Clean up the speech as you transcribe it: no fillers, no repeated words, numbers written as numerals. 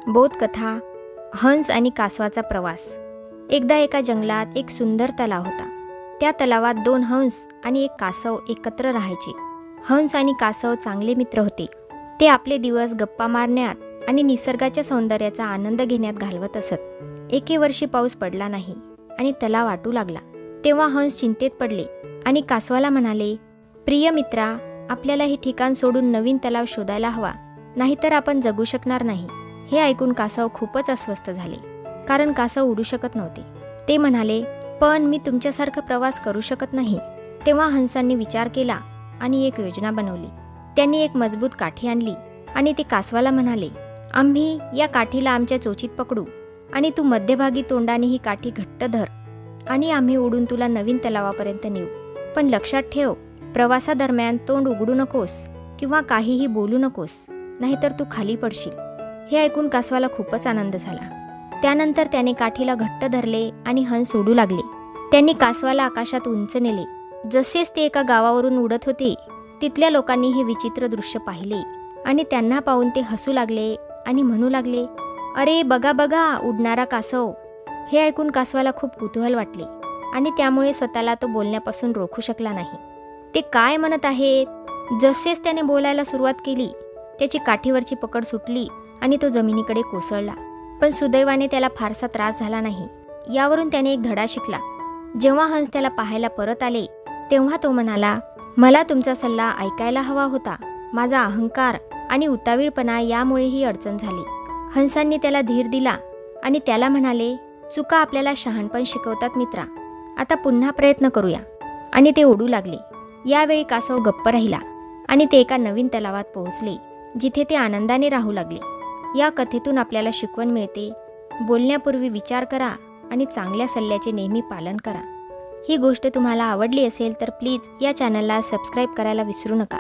बोधकथा हंस आणि कासवाचा प्रवास। एकदा एका जंगलात एक सुंदर तलाव होता। त्या तलावात 2 हंस आणि एक कासव एकत्र राहायचे। हंस आणि कासव चांगले मित्र होते। ते आपले दिवस गप्पा मारण्यात आणि निसर्गाच्या सौंदर्याचा आनंद घेण्यात घालवत असत। एके वर्षी पाऊस पडला नाही आणि तलाव आटू लागला। तेव्हा हंस चिंतेत पडले आणि कासवाला म्हणाले, प्रिय मित्रा, आपल्याला हे ठिकाण सोडून नवीन तलाव शोधायला हवा, नाहीतर आपण जगू शकणार नाही। हे ऐकून कासव खूपच अस्वस्थ झाले, कारण कासव उडू शकत नव्हते। ते म्हणाले, पण मी तुमच्यासारखा प्रवास करू शकत नाही। तेव्हा हंसांनी विचार केला आणि एक योजना बनवली। त्यांनी एक मजबूत काठी आणली आणि ते कासवाला म्हणाले, आम्ही या काठीला आमच्या चोचीत पकडू आणि तू मध्यभागी तोंडाने ही काठी घट्ट धर आणि आम्ही उडून तुला नवीन तलावापर्यंत नेऊ। पण लक्षात ठेव, प्रवासादरम्यान तोंड उघडू नकोस किंवा काहीही बोलू नकोस, नाहीतर तू खाली पडशील। हे ऐकून कासवाला खूपच आनंद झाला। त्यानंतर त्याने काठीला घट्ट धरले आणि हंस उडू लागले। त्यांनी कासवाला आकाशात उंच नेले। जसेच ते एका गावावरून उडत होते, तिथल्या लोकांनी हे विचित्र दृश्य पाहिले आणि त्यांना पाहून ते हसू लागले आणि म्हणू लागले, अरे बघा बघा, उडणारा कासव। हे ऐकून कासवाला खूप कुतूहल वाटले आणि त्यामुळे स्वतःला तो बोलण्यापासून रोखू शकला नाही। ते काय म्हणत आहेत? जसेच त्याने बोलायला सुरुवात केली, त्याची काठीवरची पकड सुटली आणि तो जमिनीकडे कोसळला। पण सुदैवाने त्याला फारसा त्रास झाला नाही। यावरून त्याने एक धडा शिकला। जेव्हा हंस त्याला पाहायला परत आले, तेव्हा तो म्हणाला, मला तुमचा सल्ला ऐकायला हवा होता। माझा अहंकार आणि उतावीळपणा यामुळे ही अडचण झाली। हंसांनी त्याला धीर दिला आणि त्याला म्हणाले, चुका आपल्याला शहाणपण शिकवतात मित्रा। आता पुन्हा प्रयत्न करूया। आणि ते उडू लागले। यावेळी कासव गप्प राहिला आणि ते एका नवीन तलावात पोहोचले, जिथे ते आनंदाने राहू लागले। या कथेतून आपल्याला शिकवण मिळते, बोलण्यापूर्वी विचार करा आणि चांगल्या सल्ल्याचे नेहमी पालन करा। ही गोष्ट तुम्हाला आवडली असेल तर प्लीज या चॅनलला सबस्क्राईब करायला विसरू नका।